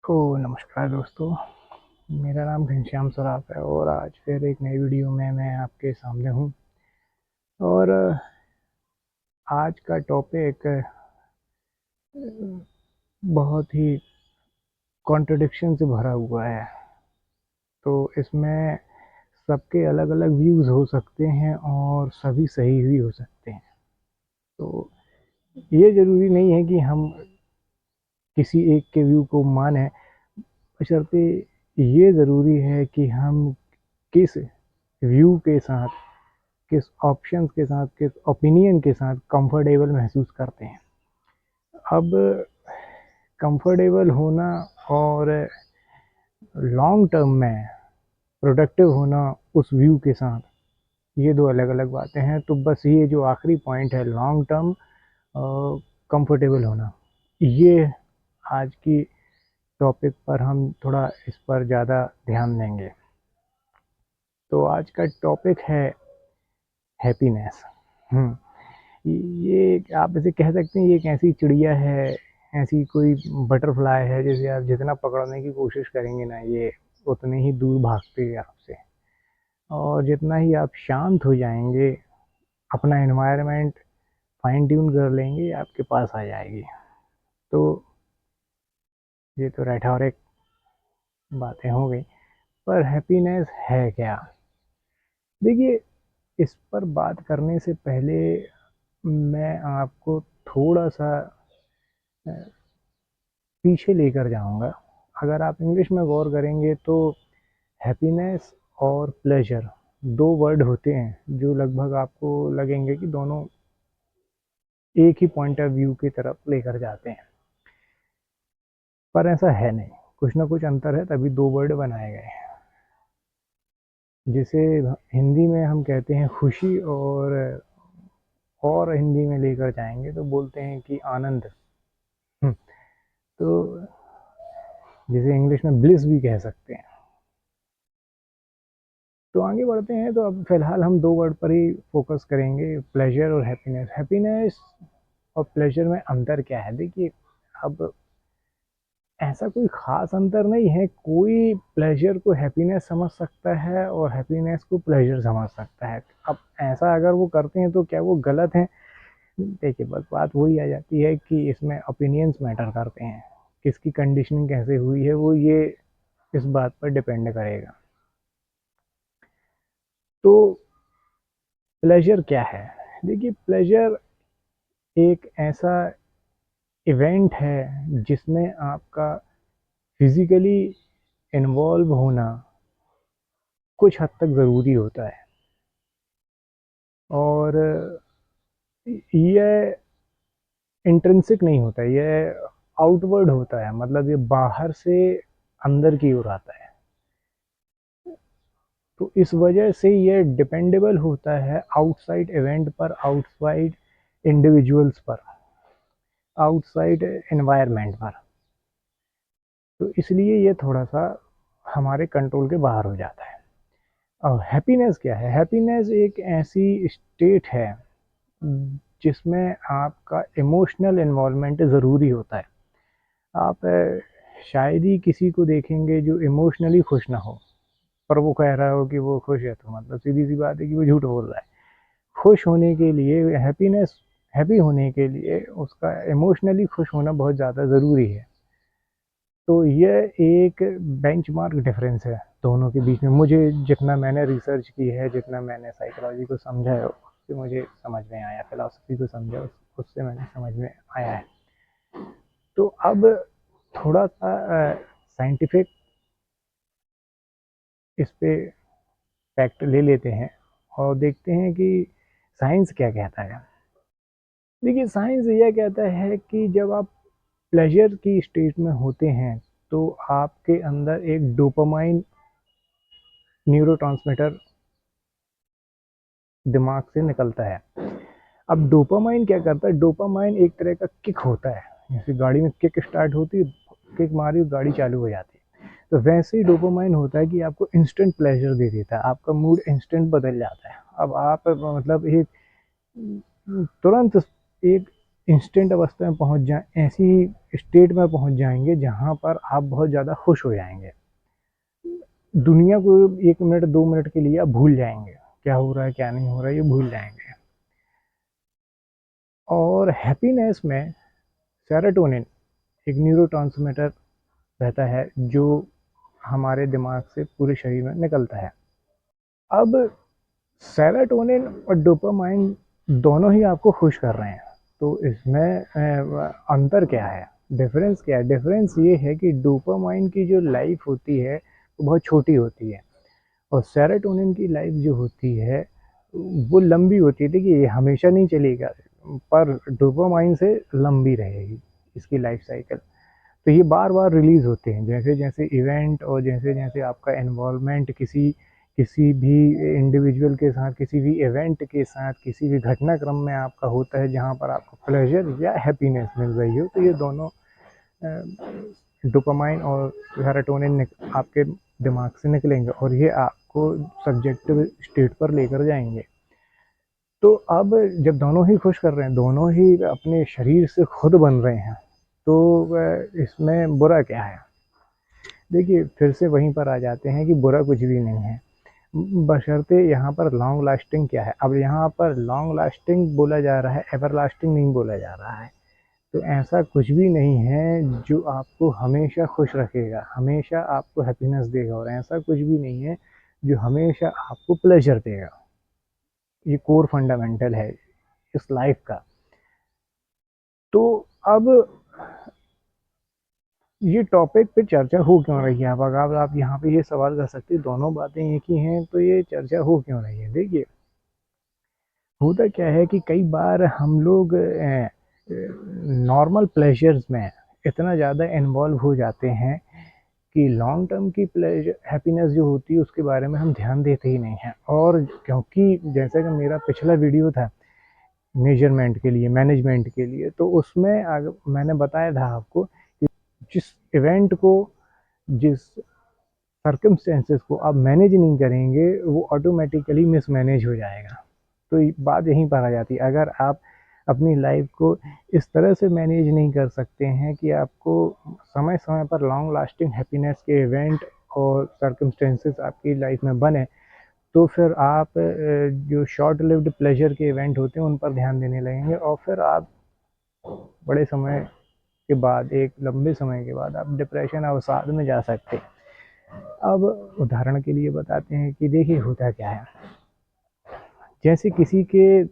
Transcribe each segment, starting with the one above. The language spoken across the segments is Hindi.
तो नमस्कार दोस्तों, मेरा नाम घनश्याम सराफ है और आज फिर एक नई वीडियो में मैं आपके सामने हूँ। और आज का टॉपिक बहुत ही कॉन्ट्रडिक्शन से भरा हुआ है। तो इसमें सबके अलग-अलग व्यूज़ हो सकते हैं और सभी सही भी हो सकते हैं। तो ये ज़रूरी नहीं है कि हम किसी एक के व्यू को मानें, बशर्ते ये ज़रूरी है कि हम किस व्यू के साथ, किस ऑप्शंस के साथ, किस ओपिनियन के साथ कंफर्टेबल महसूस करते हैं। अब कंफर्टेबल होना और लॉन्ग टर्म में प्रोडक्टिव होना उस व्यू के साथ, ये दो अलग अलग बातें हैं। तो बस ये जो आखिरी पॉइंट है, लॉन्ग टर्म कंफर्टेबल होना, ये आज की टॉपिक पर हम थोड़ा इस पर ज़्यादा ध्यान देंगे। तो आज का टॉपिक है हैप्पीनेस। ये आप इसे कह सकते हैं, ये एक ऐसी चिड़िया है, ऐसी कोई बटरफ्लाई है, जैसे आप जितना पकड़ने की कोशिश करेंगे ना, ये उतने ही दूर भागती है आपसे। और जितना ही आप शांत हो जाएंगे, अपना एनवायरनमेंट फाइन ट्यून कर लेंगे, ये आपके पास आ जाएगी। तो ये तो रेटोरिक बातें हो गई, पर हैप्पीनेस है क्या? देखिए, इस पर बात करने से पहले मैं आपको थोड़ा सा पीछे लेकर जाऊंगा। अगर आप इंग्लिश में गौर करेंगे तो हैप्पीनेस और प्लेजर दो वर्ड होते हैं जो लगभग आपको लगेंगे कि दोनों एक ही पॉइंट ऑफ व्यू की तरफ लेकर जाते हैं, पर ऐसा है नहीं। कुछ ना कुछ अंतर है, तभी दो वर्ड बनाए गए हैं। जिसे हिंदी में हम कहते हैं खुशी, और हिंदी में लेकर जाएंगे तो बोलते हैं कि आनंद। तो जिसे इंग्लिश में ब्लिस भी कह सकते हैं। तो आगे बढ़ते हैं। तो अब फिलहाल हम दो वर्ड पर ही फोकस करेंगे, प्लेजर और हैप्पीनेस। हैप्पीनेस और प्लेजर में अंतर क्या है? देखिए, अब ऐसा कोई खास अंतर नहीं है। कोई प्लेजर को हैप्पीनेस समझ सकता है और हैप्पीनेस को प्लेजर समझ सकता है। अब ऐसा अगर वो करते हैं तो क्या वो गलत है? देखिए, बस बात वही आ जाती है कि इसमें ओपिनियंस मैटर करते हैं। किसकी कंडीशनिंग कैसे हुई है, वो ये इस बात पर डिपेंड करेगा। तो प्लेजर क्या है? देखिए, प्लेजर एक ऐसा इवेंट है जिसमें आपका फिजिकली इन्वॉल्व होना कुछ हद तक ज़रूरी होता है। और यह इंट्रिंसिक नहीं होता, यह आउटवर्ड होता है। मतलब ये बाहर से अंदर की ओर आता है। तो इस वजह से ये डिपेंडेबल होता है आउटसाइड इवेंट पर, आउटसाइड इंडिविजुअल्स पर, आउटसाइड एनवायरनमेंट पर। तो इसलिए ये थोड़ा सा हमारे कंट्रोल के बाहर हो जाता है। और हैप्पीनेस क्या है? हैप्पीनेस एक ऐसी स्टेट है जिसमें आपका इमोशनल इन्वॉल्वमेंट ज़रूरी होता है। आप शायद ही किसी को देखेंगे जो इमोशनली खुश ना हो, पर वो कह रहा हो कि वो खुश है, तो मतलब सीधी सी बात है कि वो झूठ बोल रहा है। खुश होने के लिए, हैप्पीनेस, हैप्पी होने के लिए उसका इमोशनली खुश होना बहुत ज़्यादा ज़रूरी है। तो यह एक बेंचमार्क डिफरेंस है दोनों के बीच में। मुझे जितना मैंने रिसर्च की है, जितना मैंने साइकोलॉजी को समझा है, उससे मुझे समझ में आया, फिलोसफी को समझा उससे मैंने समझ में आया है। तो अब थोड़ा सा साइंटिफिक इस पे फैक्ट ले लेते हैं और देखते हैं कि साइंस क्या कहता है। देखिए, साइंस यह कहता है कि जब आप प्लेजर की स्टेट में होते हैं तो आपके अंदर एक डोपामाइन न्यूरोट्रांसमीटर दिमाग से निकलता है। अब डोपामाइन क्या करता है? डोपामाइन एक तरह का किक होता है। जैसे गाड़ी में किक स्टार्ट होती है, किक मारी, गाड़ी चालू हो जाती है। तो वैसे ही डोपामाइन होता है कि आपको इंस्टेंट प्लेजर दे देता है, आपका मूड इंस्टेंट बदल जाता है। अब आप मतलब एक तुरंत एक इंस्टेंट अवस्था में पहुंच जाए, ऐसी स्टेट में पहुंच जाएंगे जहां पर आप बहुत ज़्यादा खुश हो जाएंगे। दुनिया को 1 मिनट 2 मिनट के लिए आप भूल जाएंगे, क्या हो रहा है क्या नहीं हो रहा है ये भूल जाएंगे। और हैप्पीनेस में सेरोटोनिन एक न्यूरोट्रांसमीटर रहता है जो हमारे दिमाग से पूरे शरीर में निकलता है। अब सेरोटोनिन और डोपामाइन दोनों ही आपको खुश कर रहे हैं, तो इसमें अंतर क्या है, डिफरेंस क्या है? डिफरेंस ये है कि डोपामाइन की जो लाइफ होती है वो बहुत छोटी होती है, और सेरोटोनिन की लाइफ जो होती है वो लंबी होती है। देखिए ये हमेशा नहीं चलेगा, पर डोपामाइन से लंबी रहेगी इसकी लाइफ साइकिल। तो ये बार बार रिलीज होते हैं जैसे जैसे इवेंट और जैसे जैसे आपका इन्वॉल्वमेंट किसी किसी भी इंडिविजुअल के साथ, किसी भी इवेंट के साथ, किसी भी घटनाक्रम में आपका होता है जहाँ पर आपको प्लेजर या हैप्पीनेस मिल रही हो, तो ये दोनों डोपामाइन और सेरोटोनिन आपके दिमाग से निकलेंगे और ये आपको सब्जेक्टिव स्टेट पर लेकर जाएंगे। तो अब जब दोनों ही खुश कर रहे हैं, दोनों ही अपने शरीर से खुद बन रहे हैं, तो इसमें बुरा क्या है? देखिए फिर से वहीं पर आ जाते हैं कि बुरा कुछ भी नहीं है, बशर्ते यहाँ पर लॉन्ग लास्टिंग क्या है। अब यहाँ पर लॉन्ग लास्टिंग बोला जा रहा है, एवर लास्टिंग नहीं बोला जा रहा है। तो ऐसा कुछ भी नहीं है जो आपको हमेशा खुश रखेगा, हमेशा आपको हैप्पीनेस देगा, और ऐसा कुछ भी नहीं है जो हमेशा आपको प्लेजर देगा। ये कोर फंडामेंटल है इस लाइफ का। तो अब ये टॉपिक पे चर्चा हो क्यों रही है? अब अगर आप यहाँ पे ये सवाल कर सकते हैं दोनों बातें एक ही हैं तो ये चर्चा हो क्यों रही है? देखिए होता क्या है कि कई बार हम लोग नॉर्मल प्लेजर्स में इतना ज़्यादा इन्वॉल्व हो जाते हैं कि लॉन्ग टर्म की प्लेजर हैप्पीनेस जो होती है उसके बारे में हम ध्यान देते ही नहीं हैं। और क्योंकि जैसा कि मेरा पिछला वीडियो था मेजरमेंट के लिए, मैनेजमेंट के लिए, तो उसमें मैंने बताया था आपको कि जिस इवेंट को, जिस सर्कमस्टेंसेस को आप मैनेज नहीं करेंगे वो ऑटोमेटिकली मिसमैनेज हो जाएगा। तो बात यहीं पर आ जाती है, अगर आप अपनी लाइफ को इस तरह से मैनेज नहीं कर सकते हैं कि आपको समय समय पर लॉन्ग लास्टिंग हैप्पीनेस के इवेंट और सर्कमस्टेंसेस आपकी लाइफ में बने, तो फिर आप जो शॉर्ट लिव्ड प्लेजर के इवेंट होते हैं उन पर ध्यान देने लगेंगे, और फिर आप बड़े समय के बाद, एक लंबे समय के बाद, आप डिप्रेशन अवसाद में जा सकते हैं। अब उदाहरण के लिए बताते हैं कि देखिए होता क्या है, जैसे किसी के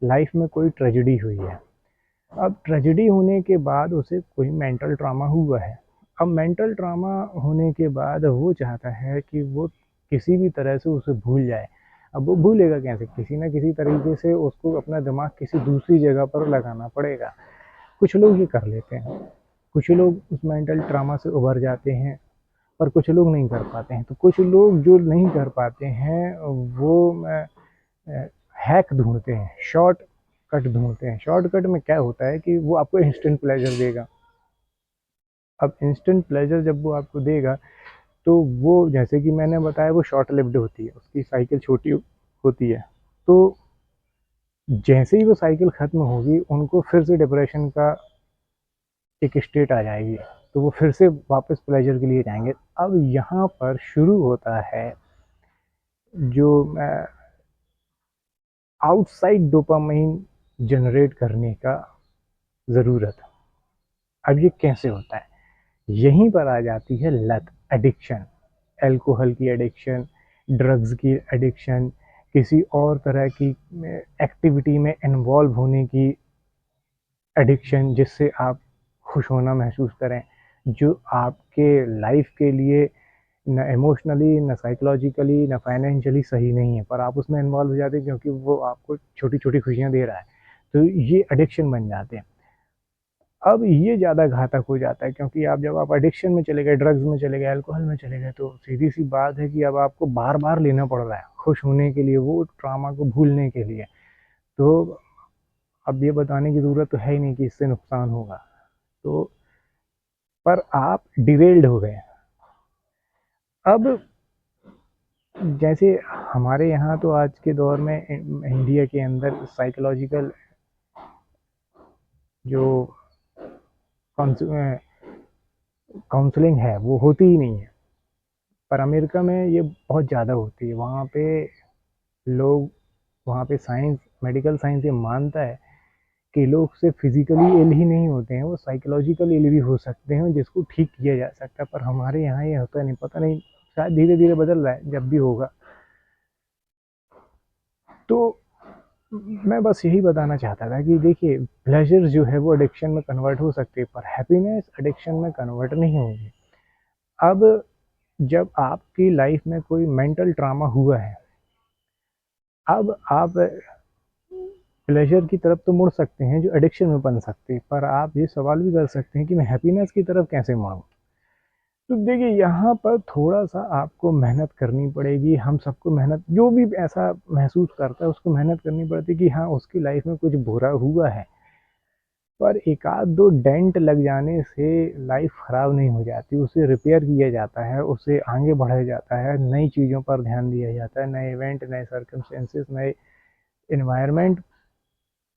लाइफ में कोई ट्रेजेडी हुई है। अब ट्रेजेडी होने के बाद उसे कोई मेंटल ट्रॉमा हुआ है। अब मेंटल ट्रॉमा होने के बाद वो चाहता है कि वो किसी भी तरह से उसे भूल जाए। अब वो भूलेगा कैसे? किसी ना किसी तरीके से उसको अपना दिमाग किसी दूसरी जगह पर लगाना पड़ेगा। कुछ लोग ये कर लेते हैं, कुछ लोग उस मेंटल ट्रॉमा से उभर जाते हैं, पर कुछ लोग नहीं कर पाते हैं। तो कुछ लोग जो नहीं कर पाते हैं वो हैक ढूंढते हैं, शॉर्ट कट ढूंढते हैं। शॉर्टकट में क्या होता है कि वो आपको इंस्टेंट प्लेजर देगा। अब इंस्टेंट प्लेजर जब वो आपको देगा तो वो, जैसे कि मैंने बताया, वो शॉर्ट लिव्ड होती है, उसकी साइकिल छोटी होती है। तो जैसे ही वो साइकिल खत्म होगी उनको फिर से डिप्रेशन का एक स्टेट आ जाएगी, तो वो फिर से वापस प्लेजर के लिए जाएंगे। अब यहाँ पर शुरू होता है जो आउटसाइड डोपामाइन जनरेट करने का ज़रूरत। अब ये कैसे होता है? यहीं पर आ जाती है लत, एडिक्शन, अल्कोहल की एडिक्शन, ड्रग्स की एडिक्शन, किसी और तरह की एक्टिविटी में इन्वॉल्व होने की एडिक्शन, जिससे आप खुश होना महसूस करें, जो आपके लाइफ के लिए न इमोशनली, न साइकोलॉजिकली, न फाइनेंशियली सही नहीं है, पर आप उसमें इन्वॉल्व हो जाते हैं क्योंकि वो आपको छोटी छोटी खुशियाँ दे रहा है। तो ये एडिक्शन बन जाते हैं। अब ये ज़्यादा घातक हो जाता है क्योंकि आप जब आप एडिक्शन में चले गए, ड्रग्स में चले गए, अल्कोहल में चले गए, तो सीधी सी बात है कि अब आपको बार बार लेना पड़ रहा है खुश होने के लिए, वो ट्रामा को भूलने के लिए। तो अब ये बताने की ज़रूरत तो है ही नहीं कि इससे नुकसान होगा, तो पर आप डिरेल्ड हो गए। अब जैसे हमारे यहाँ तो आज के दौर में इंडिया के अंदर साइकोलॉजिकल जो काउंसलिंग है वो होती ही नहीं है। पर अमेरिका में ये बहुत ज़्यादा होती है। वहाँ पे लोग, वहाँ पे साइंस, मेडिकल साइंस ये मानता है कि लोग सिर्फ फिजिकली इल ही नहीं होते हैं, वो साइकोलॉजिकल इल भी हो सकते हैं जिसको ठीक किया जा सकता है। पर हमारे यहाँ ये होता नहीं, पता नहीं, शायद धीरे धीरे बदल रहा है, जब भी होगा। तो मैं बस यही बताना चाहता था कि देखिए, प्लेजर जो है वो एडिक्शन में कन्वर्ट हो सकती है, पर हैप्पीनेस एडिक्शन में कन्वर्ट नहीं होगी। अब जब आपकी लाइफ में कोई मेंटल ट्रामा हुआ है, अब आप प्लेजर की तरफ तो मुड़ सकते हैं जो एडिक्शन में बन सकती है, पर आप ये सवाल भी कर सकते हैं कि मैं हैप्पीनेस की तरफ कैसे मुड़ूं। तो देखिए, यहाँ पर थोड़ा सा आपको मेहनत करनी पड़ेगी। हम सबको मेहनत, जो भी ऐसा महसूस करता है उसको मेहनत करनी पड़ती है कि हाँ, उसकी लाइफ में कुछ बुरा हुआ है, पर एक आध दो डेंट लग जाने से लाइफ ख़राब नहीं हो जाती। उसे रिपेयर किया जाता है, उसे आगे बढ़ाया जाता है, नई चीज़ों पर ध्यान दिया जाता है, नए इवेंट, नए सर्कमस्टेंसेस, नए इन्वायरमेंट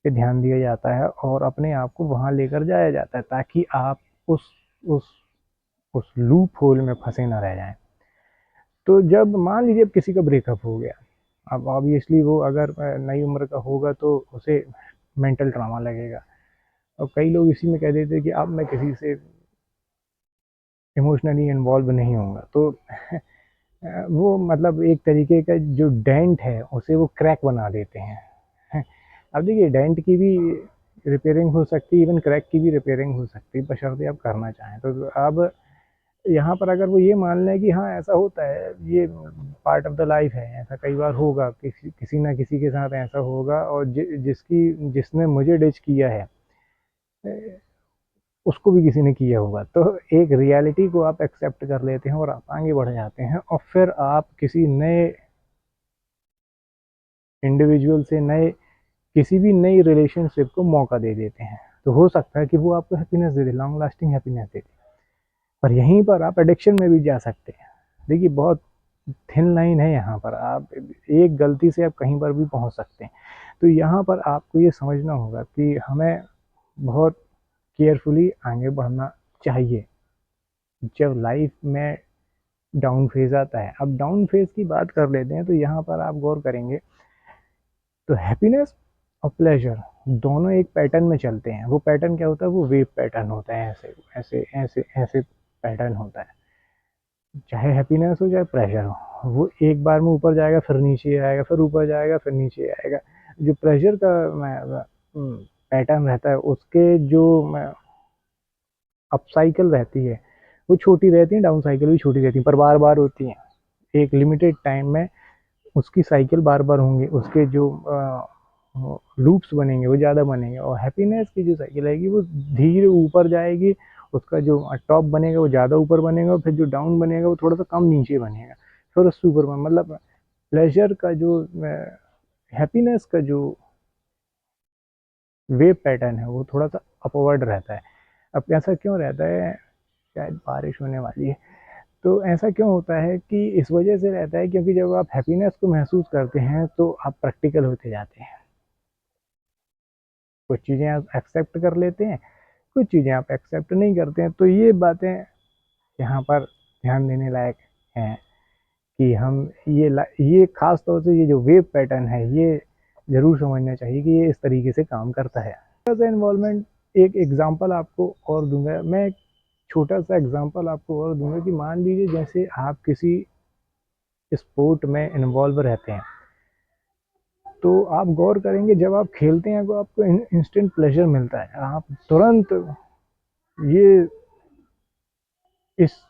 पे ध्यान दिया जाता है और अपने आप को वहाँ लेकर जाया जाता है, ताकि आप उस उस उस लूप होल में फंसे ना रह जाएं। तो जब मान लीजिए अब किसी का ब्रेकअप हो गया, अब ऑब्वियसली वो अगर नई उम्र का होगा तो उसे मेंटल ट्रामा लगेगा। और कई लोग इसी में कह देते हैं कि अब मैं किसी से इमोशनली इन्वॉल्व नहीं होऊंगा। तो वो मतलब एक तरीके का जो डेंट है उसे वो क्रैक बना देते हैं। अब देखिए, डेंट की भी रिपेयरिंग हो सकती है, इवन क्रैक की भी रिपेयरिंग हो सकती है, बशर्ते आप करना चाहें तो। अब यहाँ पर अगर वो ये मान लें कि हाँ, ऐसा होता है, ये पार्ट ऑफ द लाइफ है, ऐसा कई बार होगा, किसी किसी ना किसी के साथ ऐसा होगा, और जिसने मुझे डिच किया है उसको भी किसी ने किया होगा, तो एक रियलिटी को आप एक्सेप्ट कर लेते हैं और आप आगे बढ़ जाते हैं, और फिर आप किसी नए इंडिविजुअल से, नए किसी भी नई रिलेशनशिप को मौका दे देते हैं। तो हो सकता है कि वो आपको हैप्पीनेस दे दे, लॉन्ग लास्टिंग हैप्पीनेस दे दे, पर यहीं पर आप एडिक्शन में भी जा सकते हैं। देखिए, बहुत थिन लाइन है यहाँ पर, आप एक गलती से आप कहीं पर भी पहुँच सकते हैं। तो यहाँ पर आपको ये समझना होगा कि हमें बहुत केयरफुली आगे बढ़ना चाहिए। जब लाइफ में डाउन फेज आता है, अब डाउन फेज की बात कर लेते हैं, तो यहाँ पर आप गौर करेंगे तो हैप्पीनेस और प्लेजर दोनों एक पैटर्न में चलते हैं। वो पैटर्न क्या होता है? वो वेव पैटर्न होता है, ऐसे ऐसे ऐसे ऐसे पैटर्न होता है। चाहे हैप्पीनेस हो चाहे प्रेशर हो, वो एक बार में ऊपर जाएगा, फिर नीचे आएगा, फिर ऊपर जाएगा, फिर नीचे आएगा। जो प्रेशर का पैटर्न रहता है, उसके जो अप साइकिल रहती है वो छोटी रहती है, डाउन साइकिल भी छोटी रहती है, पर बार बार होती है। एक लिमिटेड टाइम में उसकी साइकिल बार बार होंगे, उसके जो लूप्स बनेंगे वो ज़्यादा बनेंगे। और हैप्पीनेस की जो साइकिल आएगी वो धीरे ऊपर जाएगी, उसका जो टॉप बनेगा वो ज़्यादा ऊपर बनेगा, और फिर जो डाउन बनेगा वो थोड़ा सा कम नीचे बनेगा, फिर उससे ऊपर मतलब प्लेजर का जो हैप्पीनेस का जो वेव पैटर्न है वो थोड़ा सा अपवर्ड रहता है। अब ऐसा क्यों रहता है? शायद बारिश होने वाली है, तो ऐसा क्यों होता है कि इस वजह से रहता है क्योंकि जब आप हैप्पीनेस को महसूस करते हैं तो आप प्रैक्टिकल होते जाते हैं। कुछ चीज़ें आप एक्सेप्ट कर लेते हैं, कुछ चीज़ें आप एक्सेप्ट नहीं करते हैं। तो ये बातें यहाँ पर ध्यान देने लायक हैं कि हम ये खास तौर से ये जो वेव पैटर्न है ये ज़रूर समझना चाहिए कि ये इस तरीके से काम करता है। छोटा सा इन्वॉल्वमेंट, एक एग्जांपल आपको और दूंगा मैं, एक छोटा सा एग्जांपल आपको और दूंगा कि मान लीजिए जैसे आप किसी स्पोर्ट में इन्वॉल्व रहते हैं, तो आप गौर करेंगे जब आप खेलते हैं तो आपको इंस्टेंट प्लेजर मिलता है। आप तुरंत ये इस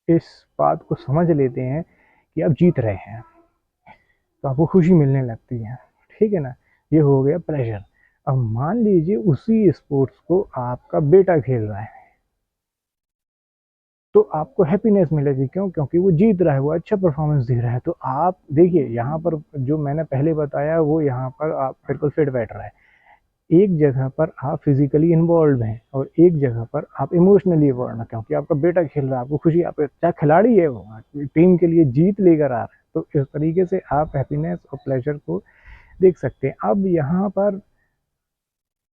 इस बात को समझ लेते हैं कि आप जीत रहे हैं, तो आपको खुशी मिलने लगती है। ठीक है ना? ये हो गया प्लेजर। अब मान लीजिए उसी स्पोर्ट्स को आपका बेटा खेल रहा है, तो आपको हैप्पीनेस मिलेगी। क्यों? क्योंकि वो जीत रहा है, वो अच्छा परफॉर्मेंस दे रहा है। तो आप देखिए, यहाँ पर जो मैंने पहले बताया वो यहाँ पर आप बिल्कुल फिट बैठ रहा है। एक जगह पर आप फिजिकली इन्वॉल्व हैं और एक जगह पर आप इमोशनली इन्वॉल्व हैं, क्योंकि आपका बेटा खेल रहा है, आपको खुशी, आप अच्छा खिलाड़ी है, वो टीम के लिए जीत लेकर आ रहा है। तो इस तरीके से आप हैप्पीनेस और प्लेजर को देख सकते हैं। अब यहाँ पर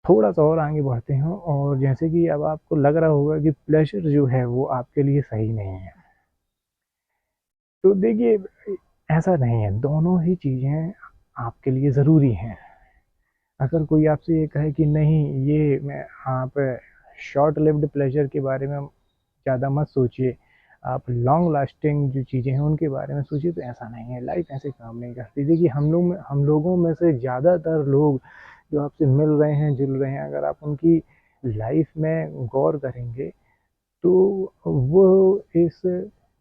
थोड़ा सा और आगे बढ़ते हैं और जैसे कि अब आपको लग रहा होगा कि प्लेजर जो है वो आपके लिए सही नहीं है, तो देखिए ऐसा नहीं है, दोनों ही चीज़ें आपके लिए ज़रूरी हैं। अगर कोई आपसे ये कहे कि नहीं ये मैं आप शॉर्ट लिव्ड प्लेजर के बारे में ज़्यादा मत सोचिए, आप लॉन्ग लास्टिंग जो चीज़ें हैं उनके बारे में सोचिए, तो ऐसा नहीं है, लाइफ ऐसे काम नहीं करती। देखिए हम लोगों में से ज़्यादातर लोग जो आपसे मिल रहे हैं जुल रहे हैं, अगर आप उनकी लाइफ में गौर करेंगे तो वो इस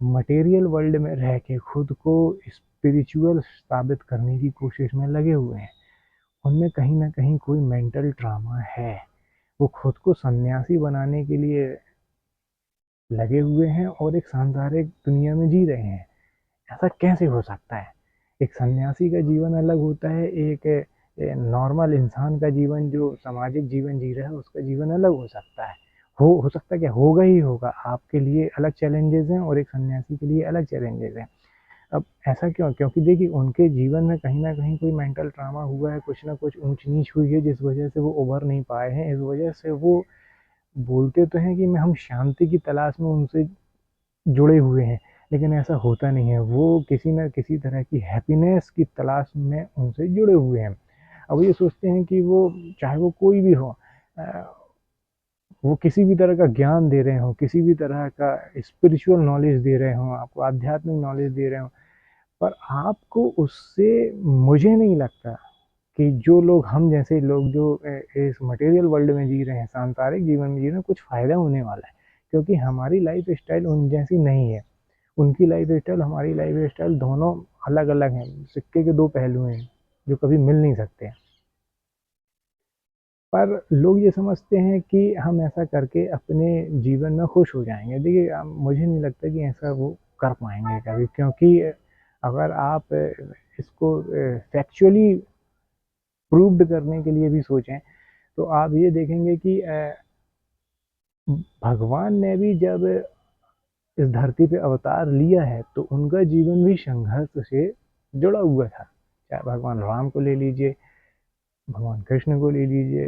मटेरियल वर्ल्ड में रह के खुद को स्पिरिचुअल साबित करने की कोशिश में लगे हुए हैं। उनमें कहीं ना कहीं कोई मेंटल ट्रामा है, वो खुद को सन्यासी बनाने के लिए लगे हुए हैं और एक सांसारिक दुनिया में जी रहे हैं। ऐसा कैसे हो सकता है? एक सन्यासी का जीवन अलग होता है, एक नॉर्मल इंसान का जीवन जो सामाजिक जीवन जी रहा है उसका जीवन अलग हो सकता है। हो सकता है, क्या होगा ही होगा, आपके लिए अलग चैलेंजेस हैं और एक सन्यासी के लिए अलग चैलेंजेस हैं। अब ऐसा क्यों? क्योंकि देखिए उनके जीवन में कहीं ना कहीं कोई मेंटल ट्रामा हुआ है, कुछ ना कुछ ऊंच नीच हुई है जिस वजह से वो उभर नहीं पाए हैं। इस वजह से वो बोलते तो हैं कि मैं हम शांति की तलाश में उनसे जुड़े हुए हैं, लेकिन ऐसा होता नहीं है। वो किसी न किसी तरह की हैप्पीनेस की तलाश में उनसे जुड़े हुए हैं। अब ये सोचते हैं कि वो चाहे वो कोई भी हो, वो किसी भी तरह का ज्ञान दे रहे हो, किसी भी तरह का स्पिरिचुअल नॉलेज दे रहे हो, आपको आध्यात्मिक नॉलेज दे रहे हो, पर आपको उससे, मुझे नहीं लगता कि जो लोग हम जैसे लोग जो इस मटेरियल वर्ल्ड में जी रहे हैं, सांसारिक जीवन में जी रहे हैं, कुछ फ़ायदा होने वाला है। क्योंकि हमारी लाइफ स्टाइल उन जैसी नहीं है। उनकी लाइफ स्टाइल, हमारी लाइफ स्टाइल दोनों अलग अलग हैं, सिक्के के दो पहलू हैं जो कभी मिल नहीं सकते। पर लोग ये समझते हैं कि हम ऐसा करके अपने जीवन में खुश हो जाएंगे। देखिए मुझे नहीं लगता कि ऐसा वो कर पाएंगे कभी, क्योंकि अगर आप इसको फैक्चुअली प्रूव्ड करने के लिए भी सोचें तो आप ये देखेंगे कि भगवान ने भी जब इस धरती पे अवतार लिया है तो उनका जीवन भी संघर्ष से जुड़ा हुआ था। चाहे भगवान राम को ले लीजिए, भगवान कृष्ण को ले लीजिए,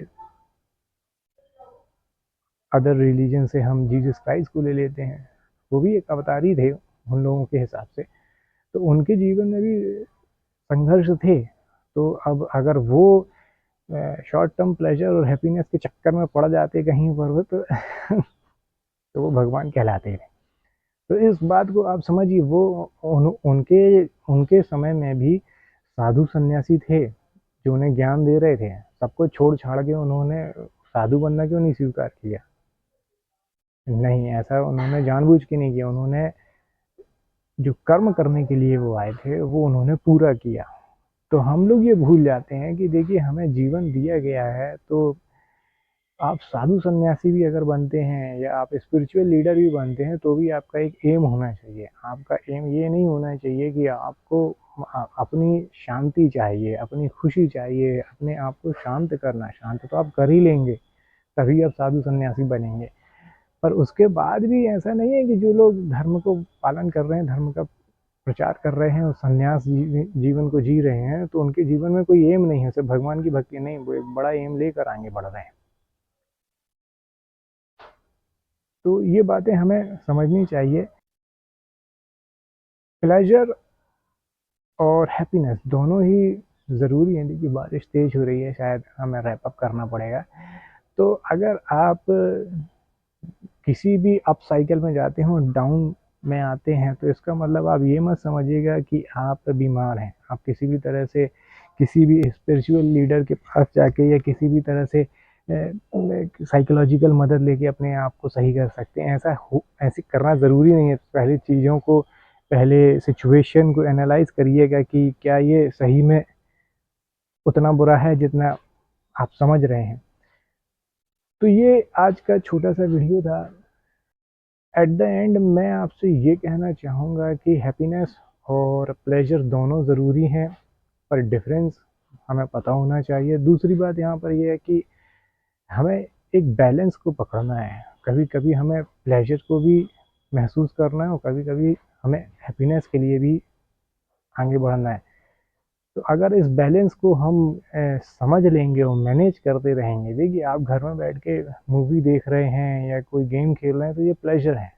अदर रिलीजन से हम जीसस क्राइस्ट को ले लेते हैं, वो भी एक अवतार ही थे उन लोगों के हिसाब से। तो उनके जीवन में भी संघर्ष थे। तो अब अगर वो शॉर्ट टर्म प्लेजर और हैप्पीनेस के चक्कर में पड़ जाते कहीं पर तो तो वो भगवान कहलाते थे। तो इस बात को आप समझिए, वो उनके उनके समय में भी साधु सन्यासी थे जो उन्हें ज्ञान दे रहे थे। सबको छोड़ छाड़ के उन्होंने साधु बनना क्यों नहीं स्वीकार किया? नहीं, ऐसा उन्होंने जानबूझ के नहीं किया। उन्होंने जो कर्म करने के लिए वो आए थे वो उन्होंने पूरा किया। तो हम लोग ये भूल जाते हैं कि देखिए हमें जीवन दिया गया है, तो आप साधु सन्यासी भी अगर बनते हैं या आप स्पिरिचुअल लीडर भी बनते हैं तो भी आपका एक एम होना चाहिए। आपका एम ये नहीं होना चाहिए कि आपको अपनी शांति चाहिए, अपनी खुशी चाहिए, अपने आप को शांत करना। शांत तो आप कर ही लेंगे, तभी आप साधु सन्यासी बनेंगे। पर उसके बाद भी ऐसा नहीं है कि जो लोग धर्म को पालन कर रहे हैं, धर्म का प्रचार कर रहे हैं और संन्यास जीवन को जी रहे हैं, तो उनके जीवन में कोई एम नहीं है, सिर्फ भगवान की भक्ति नहीं, वो एक बड़ा एम लेकर आगे बढ़ रहे हैं। तो ये बातें हमें समझनी चाहिए। प्लेजर और हैप्पीनेस दोनों ही ज़रूरी हैं। देखिए बारिश तेज़ हो रही है, शायद हमें रैप अप करना पड़ेगा। तो अगर आप किसी भी अप साइकिल में जाते हो, डाउन में आते हैं, तो इसका मतलब आप ये मत समझिएगा कि आप बीमार हैं। आप किसी भी तरह से किसी भी स्पिरिचुअल लीडर के पास जाके या किसी भी तरह से साइकोलॉजिकल मदद लेके अपने आप को सही कर सकते हैं। ऐसे करना ज़रूरी नहीं है। पहले चीज़ों को, पहले सिचुएशन को एनालाइज करिएगा कि क्या ये सही में उतना बुरा है जितना आप समझ रहे हैं। तो ये आज का छोटा सा वीडियो था। एट द एंड मैं आपसे ये कहना चाहूँगा कि हैप्पीनेस और प्लेजर दोनों ज़रूरी हैं, पर डिफरेंस हमें पता होना चाहिए। दूसरी बात यहाँ पर ये है कि हमें एक बैलेंस को पकड़ना है। कभी कभी हमें प्लेजर को भी महसूस करना है और कभी कभी हमें हैप्पीनेस के लिए भी आगे बढ़ना है। तो अगर इस बैलेंस को हम समझ लेंगे और मैनेज करते रहेंगे, देखिए आप घर में बैठ के मूवी देख रहे हैं या कोई गेम खेल रहे हैं तो ये प्लेजर है,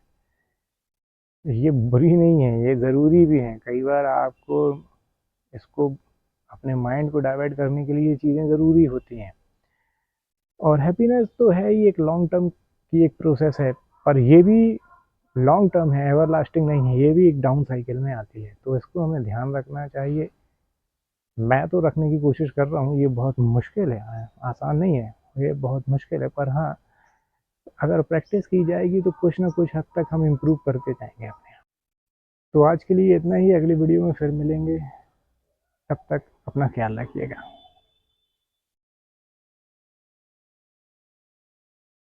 ये बुरी नहीं है, ये ज़रूरी भी है। कई बार आपको इसको अपने माइंड को डाइवर्ट करने के लिए ये चीज़ें ज़रूरी होती हैं। और हैप्पीनेस तो है ही, एक लॉन्ग टर्म की एक प्रोसेस है, पर ये भी लॉन्ग टर्म है, एवरलास्टिंग नहीं है, ये भी एक डाउन साइकिल में आती है, तो इसको हमें ध्यान रखना चाहिए। मैं तो रखने की कोशिश कर रहा हूँ, ये बहुत मुश्किल है, आसान नहीं है, ये बहुत मुश्किल है, पर हाँ अगर प्रैक्टिस की जाएगी तो कुछ ना कुछ हद तक हम इम्प्रूव करते जाएंगे अपने आप। तो आज के लिए इतना ही, अगली वीडियो में फिर मिलेंगे, तब तक अपना ख्याल रखिएगा।